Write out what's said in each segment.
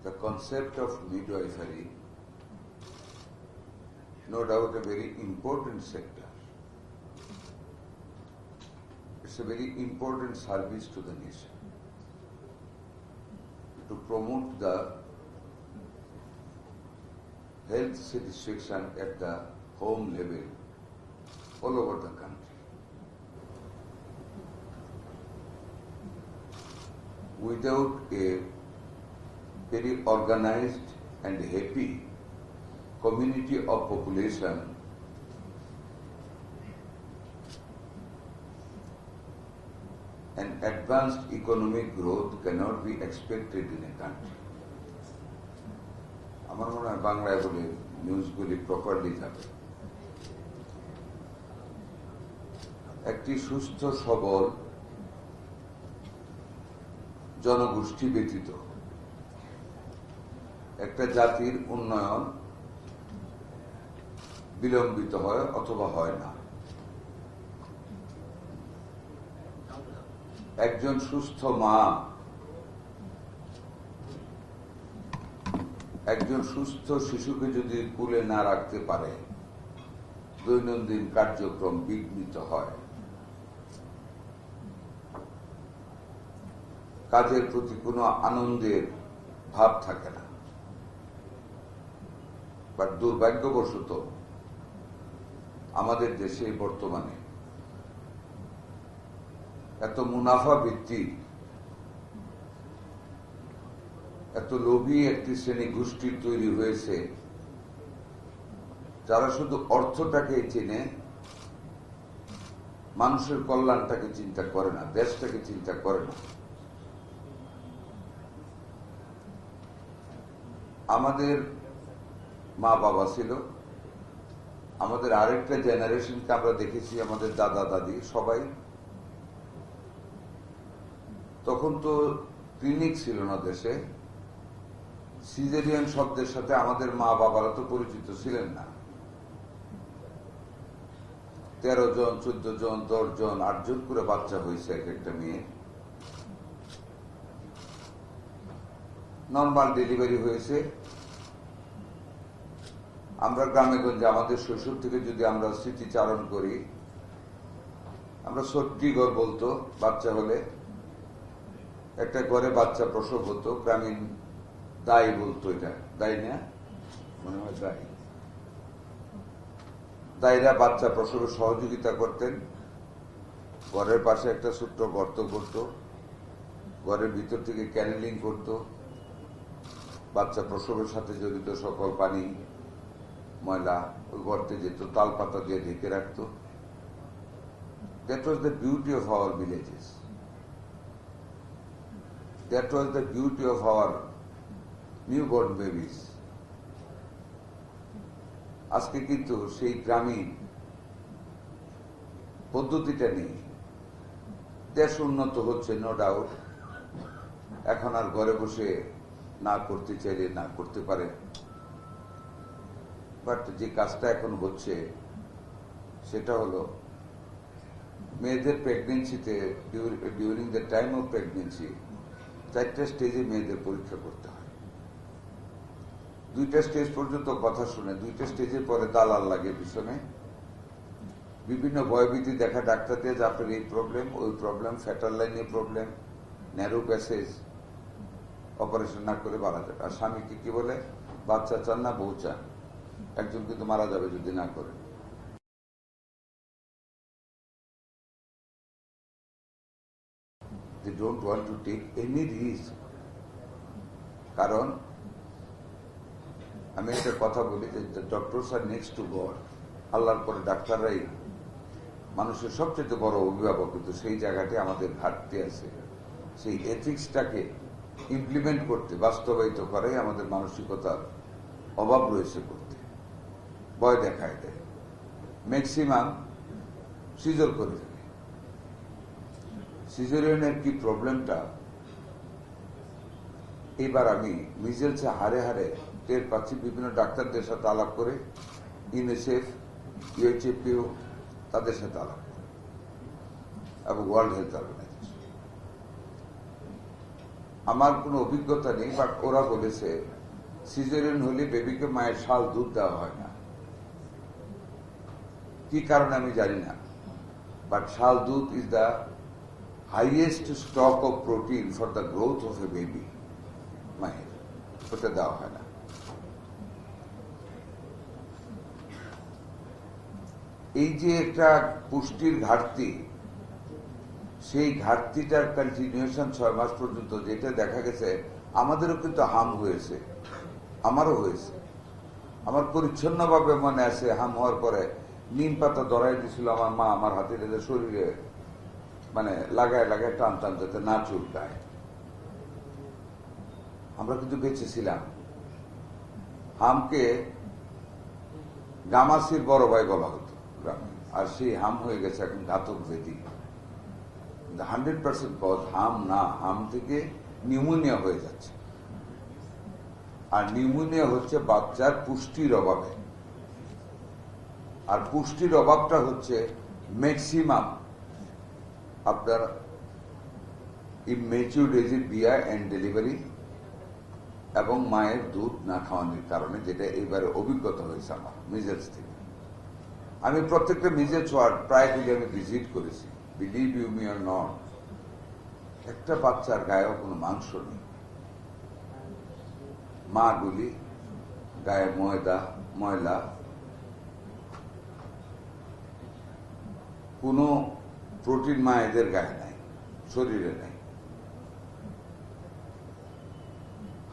The concept of midwifery, no doubt a very important sector. It's a very important service to the nation to promote the health satisfaction at the home level all over the country. Without a very organized and happy community of population, an advanced economic growth cannot be expected in a country. আমার মনে হয় বাংলায় বলে নিউজগুলি properly যাবে। একটি সুস্থ সবল জনগোষ্ঠী ব্যতীত একটা জাতির উন্নয়ন বিলম্বিত হয় অথবা হয় না। একজন সুস্থ মা একজন সুস্থ শিশুকে যদি কোলে না রাখতে পারে, দৈনন্দিন কার্যক্রম বিঘ্নিত হয়, কাজের প্রতি কোনো আনন্দের ভাব থাকে না। বাট দুর্ভাগ্যবশত আমাদের দেশে বর্তমানে এত মুনাফা ভিত্তিক, এত লোভী একটি শ্রেণী গোষ্ঠী তৈরি হয়েছে যারা শুধু অর্থটাকে চেনে, মানুষের কল্যাণটাকে চিন্তা করে না, দেশটাকে চিন্তা করে না। আমাদের মা বাবা ছিল, আমাদের আরেকটা জেনারেশনকে আমরা দেখেছি, আমাদের দাদা দাদি সবাই, তখন তো ক্লিনিক ছিল না দেশে। সিজারিয়ান শব্দের সাথে আমাদের মা বাবারা তো পরিচিত ছিলেন না। 13 জন, 14 জন, 10 জন, 8 জন করে বাচ্চা হয়েছে এক একটা মেয়ে। নর্মাল ডেলিভারি হয়েছে। আমরা গ্রামে গঞ্জে আমাদের শৈশব থেকে যদি আমরা স্মৃতিচারণ করি, আমরা সত্যি ঘর বলতো বাচ্চা হলে, একটা ঘরে বাচ্চা প্রসব হতো, গ্রামীণ দায় বলতো, এটা দায় না, মনে হয় দায়, দায়রা বাচ্চা প্রসবে সহযোগিতা করতেন। ঘরের পাশে একটা ছোট্ট গর্ত করত, ঘরের ভিতর থেকে ক্যানেলিং করত, বাচ্চা প্রসবের সাথে জড়িত সকল পানি ময়লা ওই গর্তে যেত, তাল পাতা দিয়ে ঢেকে রাখত। That was the beauty of our villages. That was the beauty of our newborn babies. আজকে কিন্তু সেই গ্রামীণ পদ্ধতিটা নেই। দেশ উন্নত হচ্ছে, নো ডাউট। এখন আর ঘরে বসে না করতে চাইলে না করতে পারে। বাট যে কাজটা এখন হচ্ছে সেটা হলো মেয়েদের প্রেগনেন্সিতে, during the time of pregnancy 4টা স্টেজে মেয়েদের পরীক্ষা করতে হয়। 2টা স্টেজ পর্যন্ত কথা শুনে, 2টা স্টেজের পরে দালাল লাগে পিছনে, বিভিন্ন ভয়ভীতি দেখা ডাক্তারদের যে আপনার এই প্রবলেম, ওই প্রবলেম, ফ্যাটার লাইনে প্রবলেম, ন্যারো প্যাসেজ, অপারেশন না করে মারা যাবে। আর স্বামীকে কি বলে, বাচ্চা চান না বউ চান, একজন কিন্তু মারা যাবে যদি না করে। They don't want to take any risk. কারণ আমি একটা কথা বলি যে doctors are next to God. আল্লাহর পরে ডাক্তাররাই মানুষের সবচেয়ে বড় অভিভাবক, কিন্তু সেই জায়গাতে আমাদের ঘাটতি আছে। সেই এথিক্সটাকে ইমপ্লিমেন্ট করতে, বাস্তবায়িত করাই আমাদের মানসিকতার অভাব রয়েছে। করতে ভয় দেখায় দেয়, ম্যাক্সিমাম সিজার করে দেবে। সিজারিয়ানের কি প্রবলেমটা এবার আমি মিজেলসে হারে হারে টের পাচ্ছি। বিভিন্ন ডাক্তারদের সাথে আলাপ করে, ইউনিসেফ, ইউএইচএফপিও তাদের সাথে আলাপ করে, এবং ওয়ার্ল্ড হেলথ অর্গানাইজেশন, আমার কোনো অভিজ্ঞতা নেই, বাট ওরা বলেছে সিজারিয়ান হলে বেবিকে মায়ের শাল দুধ দেওয়া হয় না। কি কারণে আমি জানি না, বাট শাল দুধ is the highest stock of protein for the growth of A baby. মায়ের ওটা দেওয়া হয় না। এই যে একটা পুষ্টির ঘাটতি, সেই ঘাটতিটার কন্টিনিউশন 6 মাস পর্যন্ত, যেটা দেখা গেছে আমাদেরও কিন্তু হাম হয়েছে, আমারও হয়েছে। আমার পরিচ্ছন্নভাবে মনে আছে হাম হওয়ার পরে নিম পাতা ধরাই দিয়েছিল আমার মা আমার হাতে রেখে শরীরে, মানে লাগায় লাগায় টানতাম যাতে না চুলকায়। আমরা কিন্তু বেঁচেছিলাম। হামকে গামাসির বড় ভাই বলা হতো গ্রামে, আর সেই হাম হয়ে গেছে এখন ঘাতক ব্যাধি। 100% পথ হাম না, হাম থেকে নিউমোনিয়া হয়ে যাচ্ছে। আর নিউমোনিয়া হচ্ছে বাচ্চার পুষ্টির অভাবে। আর পুষ্টির অভাবটা হচ্ছে ম্যাক্সিমাম আপনার ইমেচিউর এজে বিয়া এন্ড ডেলিভারি এবং মায়ের দুধ না খাওয়ানোর কারণে, যেটা এবারে অভিজ্ঞতা হয়েছে আমার মিজেলস থেকে। আমি প্রত্যেকটা মিজেলস ওয়ার্ড প্রায়গুলি আমি ভিজিট করেছি। Believe you me or not, একটা বাচ্চার গায়েও কোনো মাংস নেই। মা গুলি গায়ে ময়লা, কোনো প্রোটিন মায়েদের গায়ে নাই, শরীরে নাই।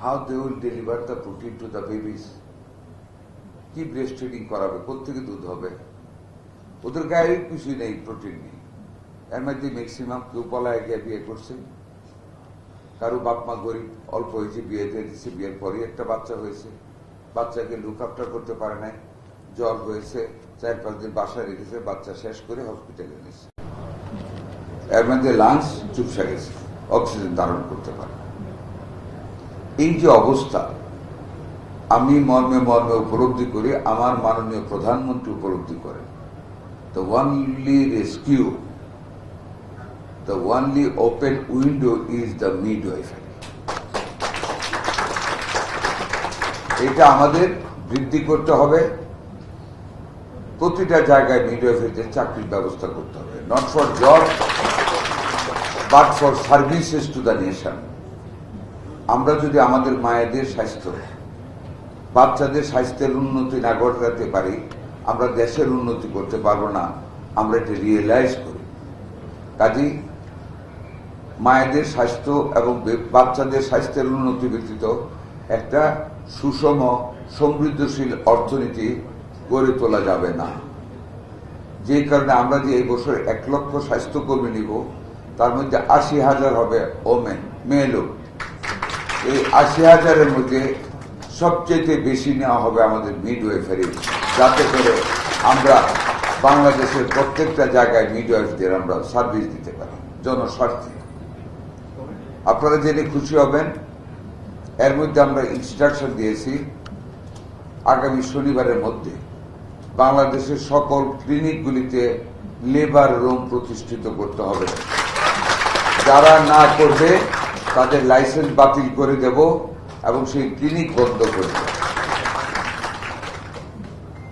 How they will deliver the protein to the babies? কি ব্রেস্ট ফিডিং করাবে? কোথেকে দুধ হবে? ওদের গায়ে কিছুই নেই, প্রোটিন নেই। এর মধ্যে ম্যাক্সিমাম কেউ পলায় গিয়ে বিয়ে করছে, কারো বাপ মা গরিব, অল্প হয়েছে, বিয়ে দিয়ে দিচ্ছে, বিয়ের পরে একটা বাচ্চা হয়েছে, বাচ্চাকে লুক আফটার করতে পারে নাই, জ্বর হয়েছে, 4-5 দিন বাসায় রেখেছে, বাচ্চা শেষ করে হসপিটালে এনেছে। এর মধ্যে লাংস চুপসে গেছে, অক্সিজেন ধারণ করতে পারে। এই যে অবস্থা, আমি মর্মে মর্মে উপলব্ধি করি, আমার মাননীয় প্রধানমন্ত্রী উপলব্ধি করেন। The only rescue, the only open window is the midwifery. এটা আমাদের বৃদ্ধি করতে হবে। প্রতিটা জায়গায় মিডওয়াইফারিতে চাকরির ব্যবস্থা করতে হবে, not for job but for services to the nation. আমরা যদি আমাদের মায়েদের স্বাস্থ্য, বাচ্চাদের স্বাস্থ্যের উন্নতি না ঘটাতে পারি, আমরা দেশের উন্নতি করতে পারবো না। আমরা এটা রিয়েলাইজ করি। কাজেই মায়েদের স্বাস্থ্য এবং বাচ্চাদের স্বাস্থ্যের উন্নতি ব্যতীত একটা সুষম সমৃদ্ধশীল অর্থনীতি গড়ে তোলা যাবে না। যে কারণে আমরা যে এই বছর 1 লক্ষ স্বাস্থ্যকর্মী নিব, তার মধ্যে 80,000 হবে ওমেন, মেয়ে লোক। এই 80,000-এর মধ্যে সবচেয়ে বেশি নেওয়া হবে আমাদের মিডওয়াইফারি, যাতে করে আমরা বাংলাদেশের প্রত্যেকটা জায়গায় মিডওয়াইফদের আমরা সার্ভিস দিতে পারি জনস্বার্থে। আপনারা জেনে খুশি হবেন, এর মধ্যে আমরা ইনস্ট্রাকশন দিয়েছি আগামী শনিবারের মধ্যে বাংলাদেশের সকল ক্লিনিকগুলিতে লেবার রুম প্রতিষ্ঠিত করতে হবে। যারা না করবে তাদের লাইসেন্স বাতিল করে দেব এবং সেই ক্লিনিক বন্ধ করে দেব।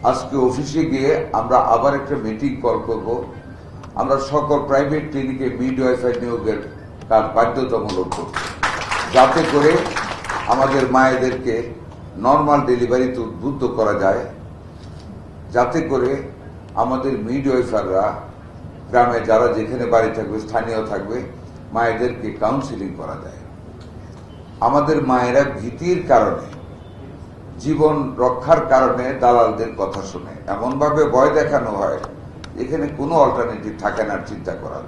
আজকে অফিসে গিয়ে আমরা আবার একটা মিটিং কল করব। আমরা সকল প্রাইভেট ক্লিনিকে মিডওয়াইফারি নিয়োগের কাজ বাধ্যতামূলক করব, যাতে করে আমাদের মায়েদেরকে নর্মাল ডেলিভারিতে উদ্বুদ্ধ করা যায়, যাতে করে আমাদের মিডওয়াইফাররা গ্রামে যারা যেখানে বাড়ি থাকবে, স্থানীয় থাকবে, মায়েদেরকে কাউন্সিলিং করা যায়। আমাদের মায়েরা ভীতির কারণে, জীবন রক্ষার কারণে দালালদের কথা শুনে, এমনভাবে ভয় দেখানো হয় এখানে কোনো অল্টারনেটিভ থাকে না, চিন্তা করার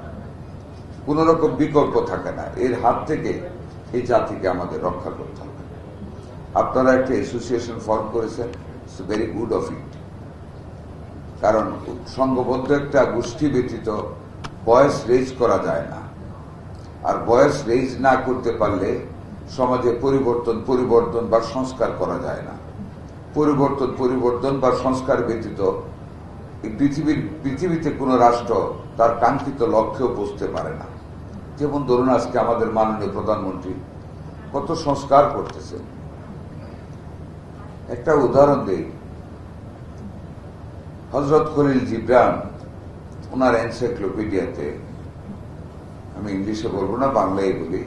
কোন রকম বিকল্প থাকে না। এর হাত থেকে এই জাতিকে আমাদের রক্ষা করতে হবে। আপনারা একটা অ্যাসোসিয়েশন ফর্ম করেছেন, it's very good of it. কারণ সংঘবদ্ধ একটা গোষ্ঠী ব্যতীত ভয়েস রেজ করা যায় না, আর ভয়েস রেজ না করতে পারলে সমাজে পরিবর্তন বা সংস্কার করা যায় না। পরিবর্তন বা সংস্কার ব্যতীত পৃথিবীতে কোনো রাষ্ট্র তার কাঙ্ক্ষিত লক্ষ্যেও পৌঁছতে পারে না। যেমন ধরুন, আজকে আমাদের মাননীয় প্রধানমন্ত্রী কত সংস্কার করতেছেন। একটা উদাহরণ দেই, হযরত খলিল জিবরান ওনার এনসাইক্লোপিডিয়াতে, আমি ইংলিশে বলবো না, বাংলায় বলি,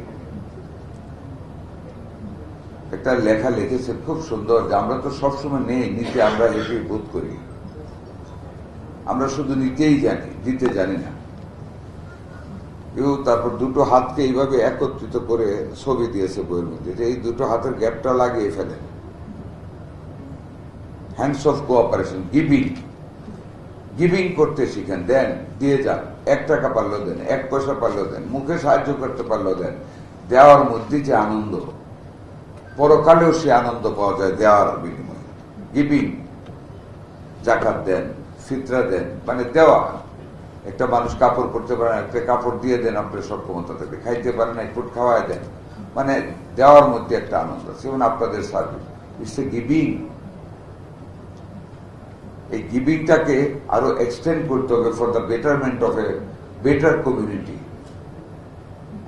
একটা লেখা লিখেছেন খুব সুন্দর, যে আমরা তো সবসময় নেই, নিতে আমরা এটাই বোধ করি, আমরা শুধু নিতেই জানি, দিতে জানি না। তারপর দুটো হাতকে এইভাবে একত্রিত করে ছবি দিয়েছে বইয়ের মধ্যে, যে এই দুটো হাতের গ্যাপটা লাগিয়ে ফেলেন, hands of cooperation, giving, giving করতে শিখেন, দেন, দিয়ে যান, 1 টাকা পারলেও দেন, 1 পয়সা পারলেও দেন, মুখে সাহায্য করতে পারলেও দেন। দেওয়ার মধ্যে যে আনন্দ, পরকালেও সে আনন্দ পাওয়া যায় দেওয়ার বিনিময়ে। গিভিং, জাকাত দেন, ফিতরা দেন, মানে দেওয়া। একটা মানুষ কাপড় পরতে পারে না, একটা কাপড় দিয়ে দেন, আপনার সক্ষমতা থেকে খাইতে পারেন না, একটু খাওয়ায় দেন, মানে দেওয়ার মধ্যে একটা আনন্দ আছে। যেমন আপনাদের সার্ভিস, ইটস এ গিভিং। এই গিভিংটাকে আরো এক্সটেন্ড করতে হবে for the betterment of a better community.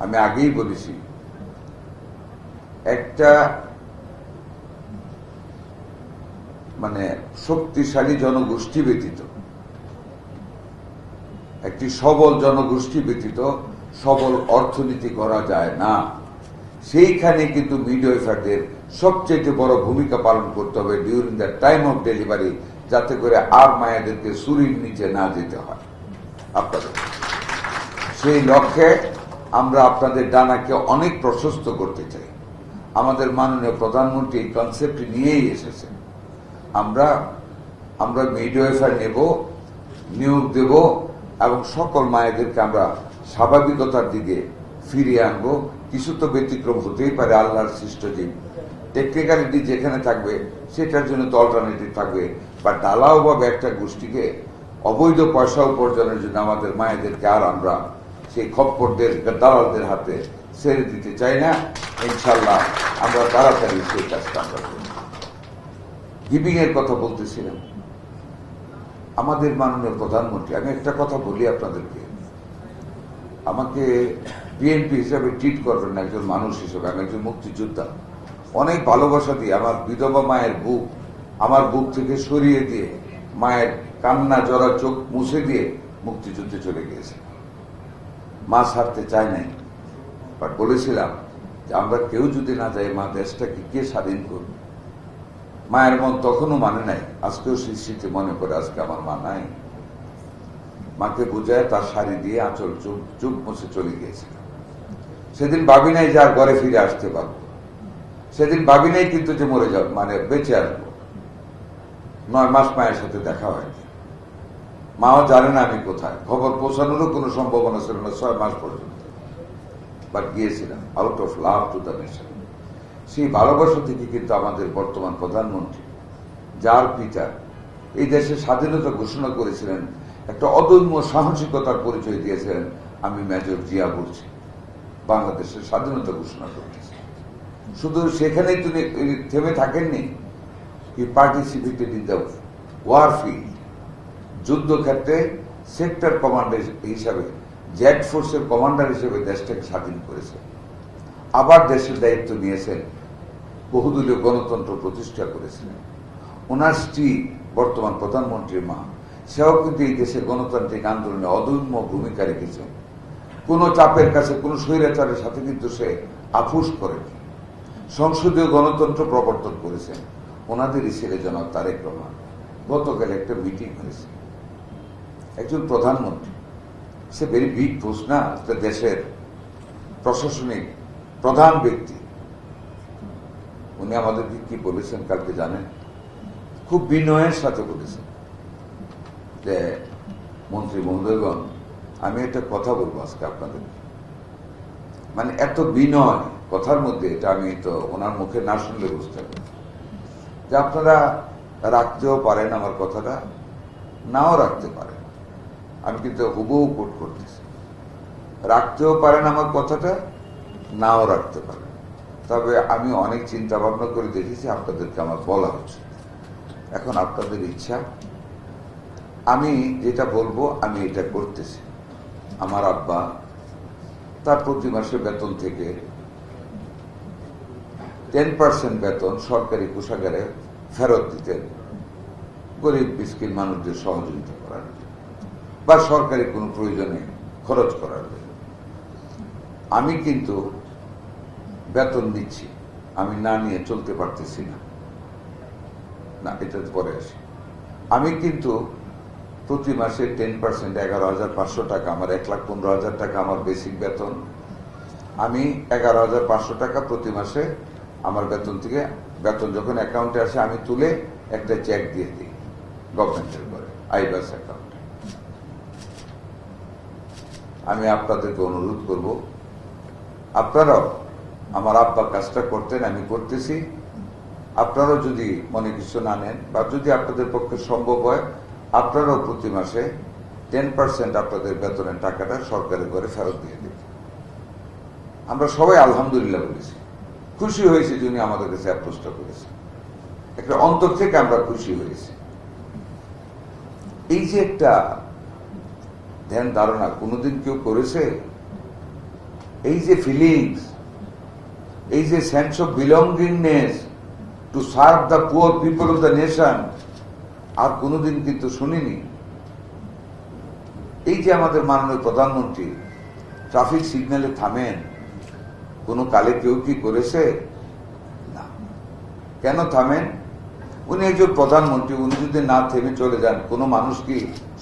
আমি আগেই বলেছি, একটা মানে শক্তিশালী জনগোষ্ঠী ব্যতীত, একটি সবল জনগোষ্ঠী ব্যতীত সবল অর্থনীতি করা যায় না। সেইখানে কিন্তু মিডওয়াইফারদের সবচেয়ে বড় ভূমিকা পালন করতে হবে during the time of delivery, যাতে করে আর মায়েদেরকে ছুরির নিচে না যেতে হয়। আপনাদের সেই লক্ষ্যে আমরা আপনাদের ডানাকে অনেক প্রশস্ত করতে চাই। আমাদের মাননীয় প্রধানমন্ত্রী এই কনসেপ্ট নিয়েই এসেছেন। আমরা মিডওয়াইফার নেব, নিয়োগ দেব, এবং সকল মায়েদেরকে আমরা স্বাভাবিকতার দিকে ফিরিয়ে আনবো। কিছু তো ব্যতিক্রম হতেই পারে, আল্লাহর সৃষ্ট জীব, টেকনিক্যালিটি যেখানে থাকবে সেটার জন্য তো অল্টারনেটিভ থাকবে। বা ডালাও ভাবে একটা গোষ্ঠীকে অবৈধ পয়সা উপার্জনের জন্য আমাদের মায়েদেরকে আর আমরা সেই খপ্পরদের, দালালদের হাতে ছেড়ে দিতে চাই না। ইনশাল্লাহ আমরা তাড়াতাড়ি সেই কাজটা আমরা করব। গিভিং এর কথা বলতেছিলাম, আমাদের মাননীয় প্রধানমন্ত্রী, আমি একটা কথা বলি আপনাদেরকে, আমাকে বিএনপি হিসাবে ট্রিট করবেন না, একজন মানুষ হিসেবে। আমি একজন মুক্তিযোদ্ধা, অনেক ভালোবাসা দিয়ে আমার বিধবা মায়ের বুক আমার বুক থেকে সরিয়ে দিয়ে, মায়ের কান্না জরা চোখ মুছে দিয়ে মুক্তিযুদ্ধে চলে গিয়েছে। মা ছাড়তে চায় নাই, বাট বলেছিলাম যে আমরা কেউ যদি না যাই, মা দেশটাকে কে স্বাধীন করবে। মায়ের মন তখনও মানে নাই, আজকেও সেই স্মৃতি মনে করে। আজকে আমার মা নাই, মাকে বুঝায় তার শাড়ি দিয়ে আঁচল চুপ মুছে চলে গিয়েছিল। সেদিন ভাবি নাই যে আর ঘরে ফিরে আসতে পারবো, সেদিন ভাবি নাই কিন্তু যে মরে যাব, মানে বেঁচে আসবো। 9 মাস মায়ের সাথে দেখা হয়নি, মাও জানে না আমি কোথায়, খবর পৌঁছানোরও কোনো সম্ভাবনা ছিল না 6 মাস পর্যন্ত। বাট গিয়েছিলাম out of love to the nation. সেই ভালোবাসা থেকে কিন্তু আমাদের বর্তমান প্রধানমন্ত্রী, যার পিতা এই দেশের স্বাধীনতা ঘোষণা করেছিলেন, একটা অদম্য সাহসিকতার পরিচয় দিয়েছিলেন। আমি মেজর জিয়া বলছি, বাংলাদেশের স্বাধীনতা ঘোষণা করতেছে। শুধু সেখানেই তিনি থেমে থাকেননি, he participated in the war field, যুদ্ধক্ষেত্রে সেক্টর কমান্ডার হিসাবে, জেড ফোর্সের কমান্ডার হিসেবে দেশটাকে স্বাধীন করেছে। আবার দেশের দায়িত্ব নিয়েছেন, বহুদলীয় গণতন্ত্র প্রতিষ্ঠা করেছিলেন। ওনার স্ত্রী বর্তমান প্রধানমন্ত্রীর মা, সেও কিন্তু এই দেশের গণতান্ত্রিক আন্দোলনে অদম্য ভূমিকা রেখেছেন। কোন চাপের কাছে, কোন স্বৈরাচারের সাথে কিন্তু সে আপোষ করেনি। সংসদীয় গণতন্ত্র প্রবর্তন করেছেন ওনাদেরই ছেলে জনাব তারেক রহমান। গতকাল একটা মিটিং হয়েছে, একজন প্রধানমন্ত্রী, সে ভেরি বিগ পোস্ট না, দেশের প্রশাসনিক প্রধান ব্যক্তি। উনি আমাদেরকে কি বলেছেন কালকে জানেন? খুব বিনয়ের সাথে বলেছেন যে, মন্ত্রী মহোদয়গণ, আমি একটা কথা বলবো আজকে আপনাদের। মানে এত বিনয় কথার মধ্যে, এটা আমি তো ওনার মুখে না শুনলে বুঝতে পারি যে আপনারা রাখতেও পারেন আমার কথাটা, নাও রাখতে পারেন। আমি কিন্তু হুবহু কোট করতেছি, রাখতেও পারেন আমার কথাটা, নাও রাখতে পারেন। তবে আমি অনেক চিন্তা ভাবনা করে দেখেছি, আপনাদেরকে আমার বলা হচ্ছে। এখন আপনাদের ইচ্ছা, আমি যেটা বলবো আমি এটা করতেছি। আমার আব্বা তার প্রতি মাসে বেতন থেকে 10% বেতন সরকারি কোষাগারে ফেরত দিতেন গরিব মিসকিন মানুষদের সহযোগিতা করার বা সরকারি কোনো প্রয়োজনে খরচ করার জন্য। আমি কিন্তু বেতন দিচ্ছি, আমি না নিয়ে চলতে পারতেছি না, এটা পরে আসি। আমি কিন্তু প্রতি মাসে 10% 11,500 টাকা, আমার 1,15,000 টাকা আমার বেসিক বেতন, আমি 11,500 টাকা প্রতি মাসে আমার বেতন থেকে, বেতন যখন অ্যাকাউন্টে আসে আমি তুলে একটা চেক দিয়ে দিই গভর্নমেন্টের করে আইবাস অ্যাকাউন্টে। আমি আপনাদেরকে অনুরোধ করব, আপনারাও, আমার আব্বা কাজটা করতেন, আমি করতেছি, আপনারাও যদি মনে কিছু না নেন বা যদি আপনাদের পক্ষে সম্ভব হয়, আপনারাও প্রতি মাসে 10% আপনাদের বেতনের টাকাটা সরকারের করে ফেরত দিয়ে দিন। আমরা সবাই আলহামদুলিল্লাহ বলেছি, খুশি হয়েছি যিনি আমাদের কাছে অ্যাপ্রোচটা করেছে, একটা অন্তর থেকে আমরা খুশি হয়েছি। এই যে একটা ধ্যান ধারণা কোনোদিন কেউ করেছে, এই যে ফিলিংস, এই যে sense of belongingness to serve the poor people of the nation, আর কোনোদিন কিন্তু শুনিনি। এই যে আমাদের মাননীয় প্রধানমন্ত্রী ট্রাফিক সিগন্যালে থামেন, কোন কালে কেউ কি করেছে? না। কেন থামেন? উনি একজন প্রধানমন্ত্রী, উনি যদি না থেমে চলে যান কোনো মানুষ কি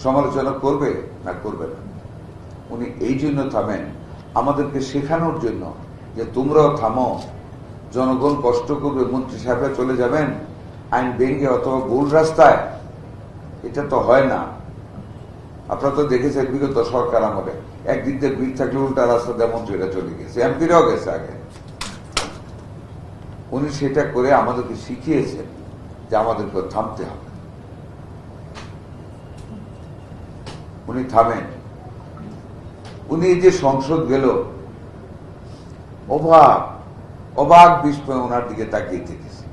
সমালোচনা করবে? না, করবে না। উনি এই জন্য থামেন, আমাদেরকে শেখানোর জন্য যে তোমরাও থামো, জনগণ কষ্ট করবে, মন্ত্রী সাহেবরা চলে যাবেন আইন ভেঙে অথবা ভুল রাস্তায়, এটা তো হয় না। আপনারা তো দেখেছেন বিগত সরকার আমলে একদিক দিয়ে ভিড় থাকলে উল্টা রাস্তা দিয়ে মন্ত্রীরা চলে গেছে, এমপিরাও গেছে আগে। উনি সেটা করে আমাদেরকে শিখিয়েছেন যে আমাদেরকে থামতে হবে। উনি থামেন। উনি এই যে সংসদ গেল, অবাক বিস্ময় ওনার দিকে তাকিয়ে থেকেছে,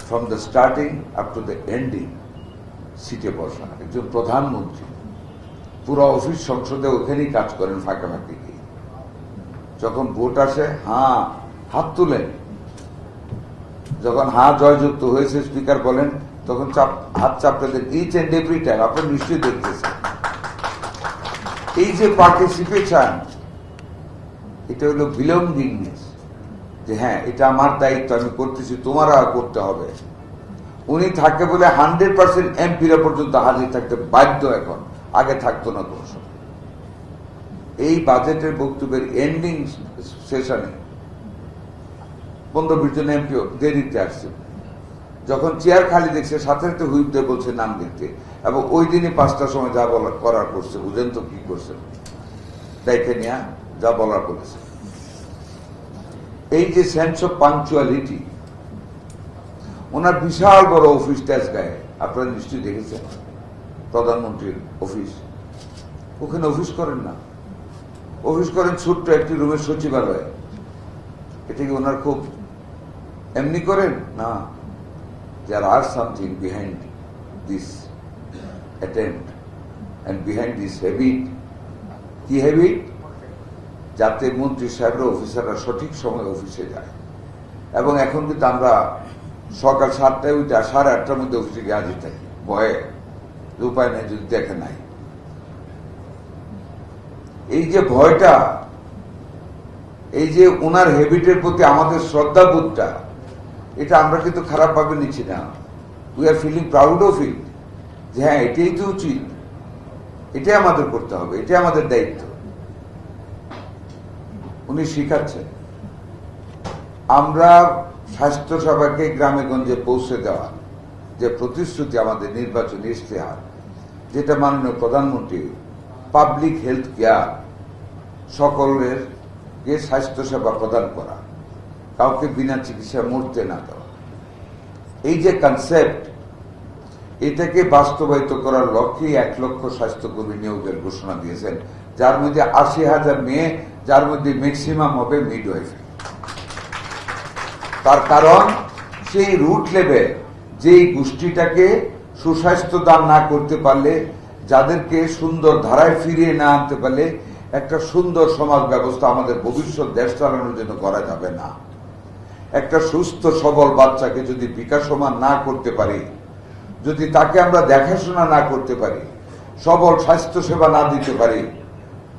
from the starting up to the ending. সিটে বসা একজন প্রধানমন্ত্রী, পুরো অফিস সংসদে ওখানেই কাজ করেন ফাঁকাফাঁকি গিয়ে। যখন ভোট আসে হাত তুলেন, যখন জয়যুক্ত হয়েছে স্পিকার বলেন, তখন হাত চাপড়ে দেন, ইচ এন্ড এভরি টাইম। আপনারা নিশ্চয়ই দেখতেছেন এই যে পার্টিসিপেশন, এটা হলো বিলঙ্গিংনেস, যে হ্যাঁ এটা আমার দায়িত্ব, আমি করতেছি, তোমারা করতে হবে। উনি থাকে বলে 100% এমপিরা পর্যন্ত হাজির থাকতে বাধ্য এখন, আগে থাকতো না কোনো সময়। এই বাজেটের বক্তব্যের এন্ডিং সেশনে 15-20 জন এমপিও দেরিতে আসছে, যখন চেয়ার খালি দেখছে সাথে সাথে হুইপ দিয়ে বলছে নাম দিতে, এবং ওই দিনই 5টার সময় যা বলার করার করছে। বুঝেন তো কি করছে, দেখে নিয়ে যা বলার করেছে। এই যে সেন্স অফ পাংচুয়ালিটি, ওনার বিশাল বড় অফিস গায়ে, আপনারা নিশ্চয়ই দেখেছেন প্রধানমন্ত্রীর অফিস। ওখানে অফিস করেন না, অফিস করেন ছোট্ট একটি রুমের সচিবালয়ে। এটা কি ওনার খুব এমনি করেন? না, there are something behind this attempt and behind this habit. কি হ্যাবিট? যাতে মন্ত্রী সাহেবরা, অফিসাররা সঠিক সময় অফিসে যায়। এবং এখন কিন্তু আমরা সকাল 7টায় উঠে 8:30টার মধ্যে অফিসে গিয়ে হাজির থাকি, ভয়ে, উপায় নেই যদি দেখে নাই। এই যে ভয়টা, এই যে ওনার হ্যাবিটের প্রতি আমাদের শ্রদ্ধাবোধটা, এটা আমরা কিন্তু খারাপ ভাবে নিচ্ছি না। We are feeling proud of it, যে হ্যাঁ এটাই তো উচিত, এটাই আমাদের করতে হবে, এটাই আমাদের দায়িত্ব। উনি শিখাচ্ছেন। আমরা স্বাস্থ্য সেবাকে গ্রামে গঞ্জে পৌঁছে দেওয়া যে প্রতিশ্রুতি, আমাদের নির্বাচনী ইশতেহার, যেটা মাননীয় প্রধানমন্ত্রী, পাবলিক হেলথ কেয়ার, সকলের স্বাস্থ্য সেবা প্রদান করা, কাউকে বিনা চিকিৎসা মরতে না দেওয়া, এই যে কনসেপ্ট, এটাকে বাস্তবায়িত করার লক্ষ্যে 1 লক্ষ স্বাস্থ্যকর্মী নিয়োগের ঘোষণা দিয়েছেন, যার মধ্যে 80,000 মেয়ে, যার মধ্যে ম্যাক্সিমাম হবে মিডওয়াইফ। তার কারণ সেই রুট লেভেল, যেই গোষ্ঠীটাকে সুস্বাস্থ্য দান না করতে পারলে, যাদেরকে সুন্দর ধারায় ফিরিয়ে না আনতে পারলে একটা সুন্দর সমাজ ব্যবস্থা আমাদের ভবিষ্যৎ দেশ চালানোর জন্য করা যাবে না। একটা সুস্থ সবল বাচ্চাকে যদি বিকাশমান না করতে পারি, যদি তাকে আমরা দেখাশোনা না করতে পারি, সবল স্বাস্থ্য সেবা না দিতে পারি,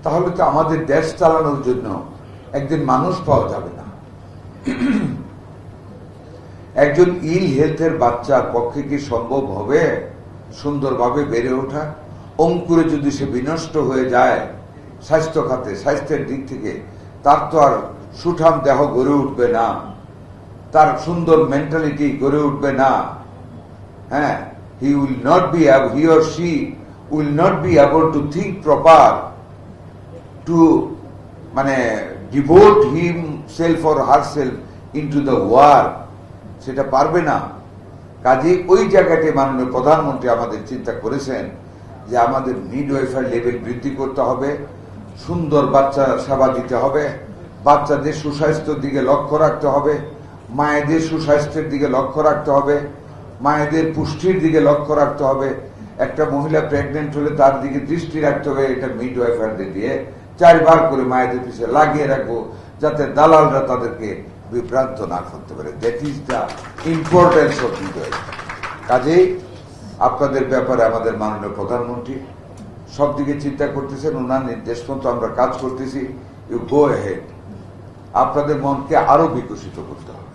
তাহলে তো আমাদের দেশ চালানোর জন্য একদিন মানুষ পাওয়া যাবে না। একজন ইল হেলথের বাচ্চার পক্ষে কি সম্ভব হবে সুন্দরভাবে বেড়ে ওঠা? অঙ্কুরে যদি সে বিনষ্ট হয়ে যায় স্বাস্থ্য খাতে, স্বাস্থ্যের দিক থেকে, তার তো আর সুঠাম দেহ গড়ে উঠবে না, তার সুন্দর মেন্টালিটি গড়ে উঠবে না। হ্যাঁ, he or she will not be able to think proper, to devote himself or herself into the work, সেটা পারবে না। কাজে ওই জায়গাতে মাননীয় প্রধানমন্ত্রী আমাদের চিন্তা করেছেন যে আমাদের মিডওয়াইফার লেভেল বৃদ্ধি করতে হবে, সুন্দর বাচ্চা সেবা দিতে হবে, বাচ্চাদের সুস্বাস্থ্যের দিকে লক্ষ্য রাখতে হবে, মায়েদের সুস্বাস্থ্যের দিকে লক্ষ্য রাখতে হবে, মায়েদের পুষ্টির দিকে লক্ষ্য রাখতে হবে। একটা মহিলা প্রেগনেন্ট হলে তার দিকে দৃষ্টি রাখতে হবে। এটা মিডওয়াইফারদের দিয়ে 4 বার করে মায়েদের পিছিয়ে লাগিয়ে রাখবো, যাতে দালালরা তাদেরকে বিভ্রান্ত না করতে পারে। That is the importance of midwifery. কাজেই আপনাদের ব্যাপারে আমাদের মাননীয় প্রধানমন্ত্রী সব দিকে চিন্তা করতেছেন, ওনার নির্দেশ মতো আমরা কাজ করতেছি। You go ahead. আপনাদের মনকে আরো বিকশিত করতে হবে,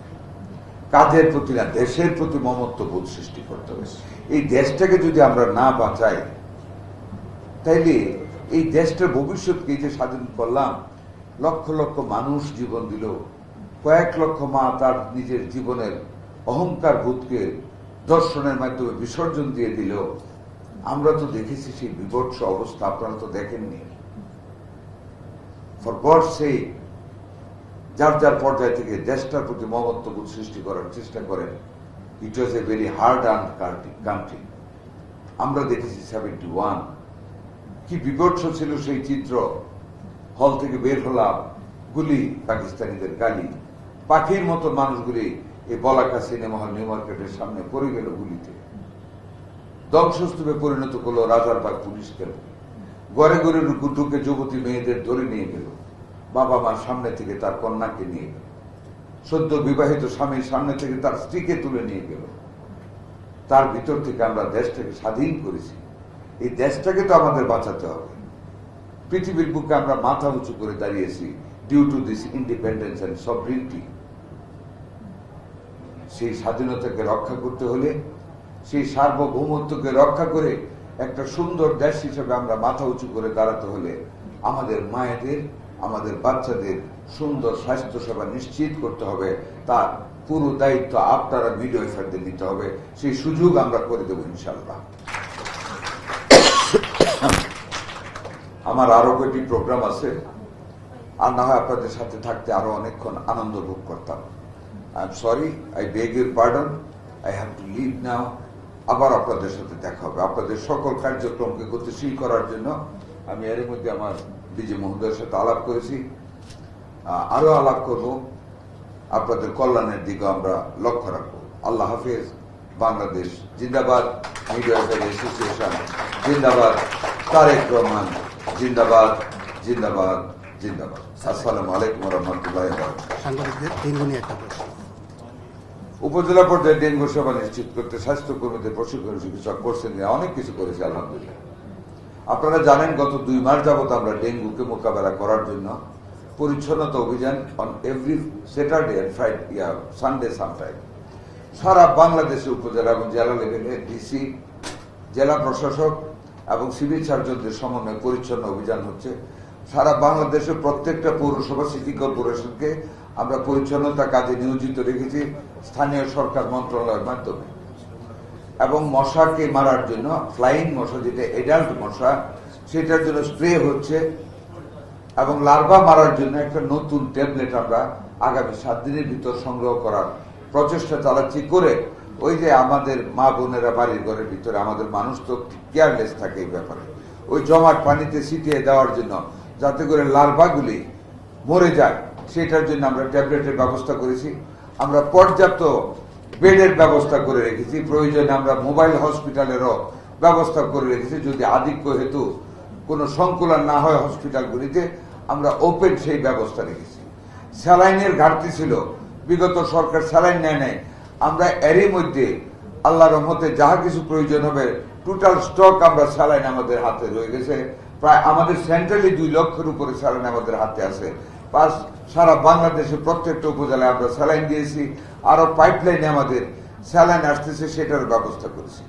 কাজের প্রতি না, দেশের প্রতি মমত্ববোধ সৃষ্টি করতে হবে। এই দেশটাকে যদি আমরা না বাঁচাই, তাইলে এই দেশটার ভবিষ্যৎকে যে স্বাধীন করলাম, লক্ষ লক্ষ মানুষ জীবন দিল, কয়েক লক্ষ মা তার নিজের জীবনের অহংকার বোধকে দর্শনের মাধ্যমে বিসর্জন দিয়ে দিল। আমরা তো দেখেছি সেই বিভৎস অবস্থা, আপনারা তো দেখেননি। ফর গডস সেক, যার যার পর্যায় থেকে দেশটার প্রতি মমত্ববোধ সৃষ্টি করার চেষ্টা করেন। It was a very hard earn country. আমরা দেখেছি 71 কি বিভৎস ছিল সেই চিত্র। হল থেকে বের হলাম, গুলি, পাকিস্তানিদের গালি, পাখির মতো মানুষগুলি এই বলাকা সিনেমা হল নিউ মার্কেটের সামনে পড়ে গেল গুলিতে, ধ্বংসস্তূপে পরিণত করলো রাজারবাগ পুলিশকে। ঘরে ঘরে ঢুকে যুবতী মেয়েদের ধরে নিয়ে গেল, বাবা মার সামনে থেকে তার কন্যাকে নিয়ে গেল, সদ্য বিবাহিত স্বামীর সামনে থেকে তার স্ত্রীকে তুলে নিয়ে গেল। তার ভিতর থেকে আমরা দেশটাকে স্বাধীন করেছি। এই দেশটাকে তো আমাদের বাঁচাতে হবে। পৃথিবীর বুকে আমরা মাথা উঁচু করে দাঁড়িয়েছি due to this independence and sovereignty. সেই স্বাধীনতাকে রক্ষা করতে হলে, সেই সার্বভৌমত্বকে রক্ষা করে একটা সুন্দর দেশ হিসেবে আমরা মাথা উঁচু করে দাঁড়াতে হলে আমাদের মায়েদের, আমাদের বাচ্চাদের সুন্দর স্বাস্থ্য সেবা নিশ্চিত করতে হবে। তার পুরো দায়িত্ব আপনারা মিডওয়াইফারদের নিতে হবে। সেই সুযোগ আমরা করে দেব ইনশাআল্লাহ। আমার আরো কয়েকটি প্রোগ্রাম আছে, আর না হয় আপনাদের সাথে থাকতে আরো অনেকক্ষণ আনন্দ ভোগ করতাম। I am sorry, I beg your pardon, I have to leave now. আবার আপনাদের সাথে দেখা হবে। আপনাদের সকল কার্যক্রমকে গতিশীল করার জন্য আমি এর মধ্যে আমার ডিজি মহোদয়ের সাথে আলাপ করেছি, আরো আলাপ করব। আপনাদের কল্যাণের দিকে আমরা লক্ষ্য রাখবো। আল্লাহ হাফেজ। বাংলাদেশ জিন্দাবাদ। মিডওয়াইফার অ্যাসোসিয়েশন জিন্দাবাদ। তারেক রহমান জিন্দাবাদ, জিন্দাবাদ, জিন্দাবাদ। আসসালামু আলাইকুম ওয়া রাহমাতুল্লাহি ওয়া বারাকাতুহু। সাংবাদিকদের ডেঙ্গু নিয়ে একটা প্রশ্ন। উপজেলা পর্যায়ে ডেঙ্গু সেবা নিশ্চিত করতে স্বাস্থ্য কর্মীদের প্রশিক্ষণ চিকিৎসক করছেন, অনেক কিছু করেছে আলহামদুলিল্লাহ। আপনারা জানেন গত 2 মাস যাবত আমরা ডেঙ্গুকে মোকাবেলা করার জন্য পরিচ্ছন্নতা অভিযান on every Saturday and Friday, Sunday sometime সারা বাংলাদেশে উপজেলা এবং জেলা লেভেলে ডিসি, জেলা প্রশাসক এবং সিভিল সার্জনদের সমন্বয়ে পরিচ্ছন্ন অভিযান হচ্ছে। সারা বাংলাদেশে প্রত্যেকটা পৌরসভা, সিটি কর্পোরেশনকে আমরা পরিচ্ছন্নতা কাজে নিয়োজিত রেখেছি স্থানীয় সরকার মন্ত্রণালয়ের মাধ্যমে। এবং মশাকে মারার জন্য ফ্লাইং মশা, যেটা এডাল্ট মশা, সেটার জন্য স্প্রে হচ্ছে। এবং লার্ভা মারার জন্য একটা নতুন ট্যাবলেট আমরা আগামী 7 দিনের ভিতর সংগ্রহ করার প্রচেষ্টা চালাচ্ছি। করে ওই যে আমাদের মা বোনেরা বাড়ির ঘরের ভিতরে, আমাদের মানুষ তো কেয়ারলেস থাকে এই ব্যাপারে, ওই জমাট পানিতে ছিটিয়ে দেওয়ার জন্য যাতে করে লার্ভাগুলি মরে যায়, সেটার জন্য আমরা ট্যাবলেটের ব্যবস্থা করেছি। আমরা পর্যাপ্ত বেডের ব্যবস্থা করে রেখেছি। প্রয়োজনে আমরা মোবাইল হসপিটালেরও ব্যবস্থা করে রেখেছি। যদি আধিক্য হেতু কোনো সংকুলন না হয় হসপিটালগুলিতে, আমরা ওপেন সেই ব্যবস্থা রেখেছি। স্যালাইনের ঘাটতি ছিল, বিগত সরকার স্যালাইন নেয় নাই। আমরা এরই মধ্যে আল্লাহর রহমতে যাহা কিছু প্রয়োজন হবে টোটাল স্টক আমরা স্যালাইন আমাদের হাতে রয়ে গেছে। প্রায় আমাদের সেন্ট্রালি 2 লক্ষের উপরে স্যালাইন আমাদের হাতে আছে। সারা বাংলাদেশে প্রত্যেকটা উপজেলায় আমরা স্যালাইন দিয়েছি। আরো পাইপলাইনে আমাদের স্যালাইন আসতেছে, সেটার ব্যবস্থা করেছি।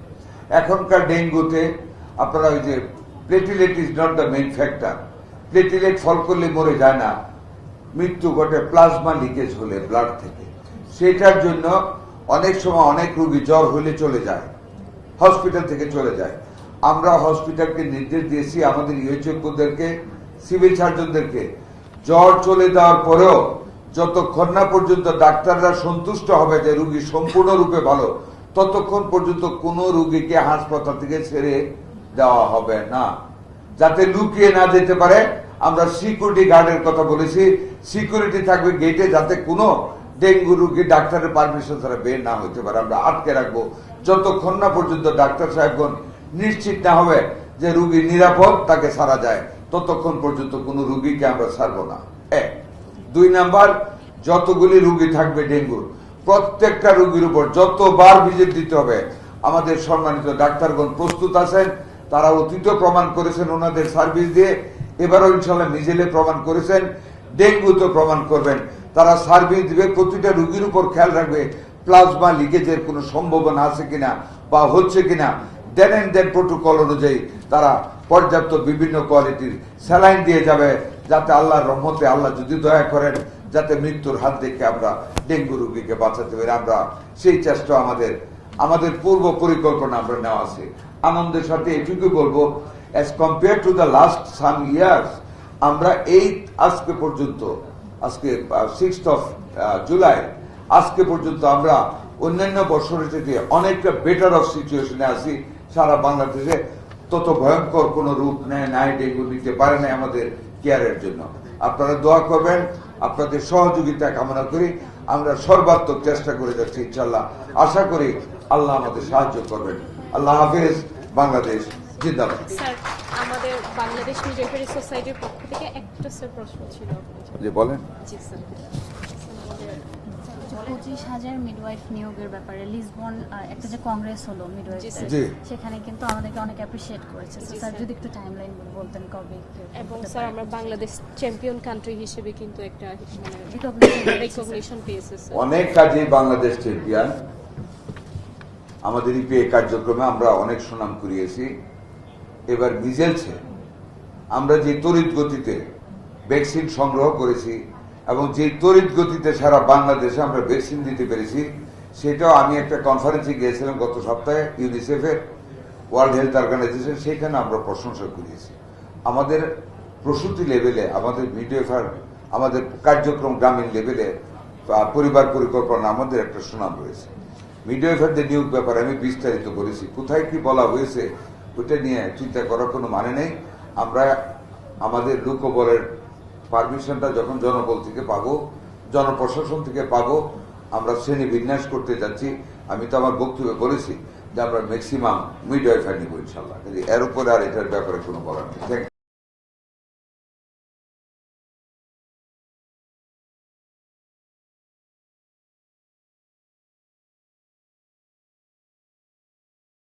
এখনকার ডেঙ্গুতে আপনারা ওই যে platelet is not the main factor, platelet fall করলে মরে যায় না, মৃত্যু ঘটে প্লাজমা লিকেজ হলে ব্লাড থেকে। সেটার জন্য অনেক সময় অনেক রোগী জ্বর হলে চলে যায়, হসপিটাল থেকে চলে যায়। আমরা হসপিটালকে নির্দেশ দিয়েছি আমাদের ইউএইচওদেরকে, সিভিল সার্জনদেরকে, জ্বর চলে যাওয়ার পরেও যতক্ষণ না পর্যন্ত ডাক্তাররা সন্তুষ্ট হবে যে রোগী সম্পূর্ণরূপে ভালো, ততক্ষণ পর্যন্ত কোনো রোগীকে হাসপাতাল থেকে ছেড়ে দেওয়া হবে না, যাতে লুকিয়ে না যেতে পারে। আমরা সিকিউরিটি গার্ডের কথা বলেছি, সিকিউরিটি থাকবে গেটে, যাতে কোনো ডেঙ্গু রোগী ডাক্তারের পারমিশন ছাড়া বের না হতে পারে। আমরা আটকে রাখবো যতক্ষণ না পর্যন্ত ডাক্তার সাহেবগণ নিশ্চিত না হবে যে রোগী নিরাপদ, তাকে ছাড়া যায়, ততক্ষণ পর্যন্ত কোনো রোগীকে আমরা ছাড়বো না। 1 2 নাম্বার, যতগুলি রোগী থাকবে ডেঙ্গুর, প্রত্যেকটা রোগীর উপর যতবার ভিজিট দিতে হবে আমাদের সম্মানিত ডাক্তারগণ প্রস্তুত আছেন। তারা অতীত প্রমাণ করেছেন ওনাদের সার্ভিস দিয়ে, এবারও ইনশাল্লাহ নিজেলে প্রমাণ করেছেন, ডেঙ্গু তো প্রমাণ করবেন। তারা সার্ভিস দিবে, প্রতিটা রোগীর উপর খেয়াল রাখবে প্লাজমা লিকেজের কোনো সম্ভাবনা আছে কিনা বা হচ্ছে কিনা। দেন এন্ড দেন প্রোটোকল অনুযায়ী তারা পর্যাপ্ত বিভিন্ন কোয়ালিটির স্যালাইন দিয়ে যাবে, যাতে আল্লাহর রহমতে আল্লাহ যদি দয়া করেন যাতে মৃত্যুর হাত থেকে আমরা ডেঙ্গু রোগীকে বাঁচাতে পারি। আমরা সেই চেষ্টা আমাদের পূর্ব পরিকল্পনা আমরা নেওয়া আছে। আনন্দের সাথে এটুকু বলবো, as compared to the last some years, আমরা আজকে পর্যন্ত, আজকে 6th of জুলাই, আজকে পর্যন্ত আমরা অন্যান্য বছরের থেকে অনেকটা বেটার অফ সিচুয়েশনে আছি। সারা বাংলাদেশে তত ভয়ঙ্কর কোন রূপ নেয় নাই, ডেঙ্গু নিতে পারে নাই আমাদের কেয়ারের জন্য। আপনারা দোয়া করবেন, আপনাদের সহযোগিতা কামনা করি। আমরা সর্বাত্মক চেষ্টা করে যাচ্ছি ইনশাল্লাহ। আশা করি আল্লাহ আমাদের সাহায্য করবেন। আল্লাহ হাফেজ। বাংলাদেশ জিন্দাবাদ। স্যার, আমাদের বাংলাদেশ মিডওয়াইফারি সোসাইটির পক্ষ থেকে একটা স্যার প্রশ্ন ছিল। জি বলেন। জি স্যার, 25,000 মিডওয়াইফ নিয়োগের ব্যাপারে লিসবন একটা যে কংগ্রেস হলো মিডওয়াইফদের, সেখানে কিন্তু আমাদেরকে অনেক অ্যাপ্রিশিয়েট করেছে। স্যার যদি একটু টাইমলাইন বলতেন কবে। এবং স্যার আমরা বাংলাদেশ চ্যাম্পিয়ন কান্ট্রি হিসেবে কিন্তু একটা রিকগনিশন পেয়েছে স্যার। অনেক কাজে বাংলাদেশ চ্যাম্পিয়ন। আমাদের ইপিএ কার্যক্রমে আমরা অনেক সুনাম কুড়িয়েছি। এবার মিজেলছে আমরা যে তড়িৎ গতিতে ভ্যাকসিন সংগ্রহ করেছি এবং যে তড়িৎ গতিতে সারা বাংলাদেশে আমরা ভ্যাকসিন দিতে পেরেছি, সেটাও আমি একটা কনফারেন্সে গিয়েছিলাম গত সপ্তাহে, ইউনিসেফের, ওয়ার্ল্ড হেলথ অর্গানাইজেশন, সেখানে আমরা প্রশংসা করিয়েছি। আমাদের প্রসূতি লেভেলে, আমাদের মিডওয়াইফার, আমাদের কার্যক্রম গ্রামীণ লেভেলে, পরিবার পরিকল্পনা আমাদের একটা সুনাম রয়েছে। মিডওয়াইফারদের নিয়োগ ব্যাপারে আমি বিস্তারিত বলেছি, কোথায় কি বলা হয়েছে ওইটা নিয়ে চিন্তা করার কোনো মানে নেই। আমরা আমাদের লোকবলের পারমিশনটা যখন জনবল থেকে পাবো, জনপ্রশাসন থেকে পাবো, আমরা শ্রেণী বিন্যাস করতে যাচ্ছি। আমি তো আমার বক্তব্যে বলেছি যে আমরা ম্যাক্সিমাম মিডওয়াইফার নিব ইনশাল্লাহ। এর উপরে আর এটার ব্যাপারে কোনো বলার নেই।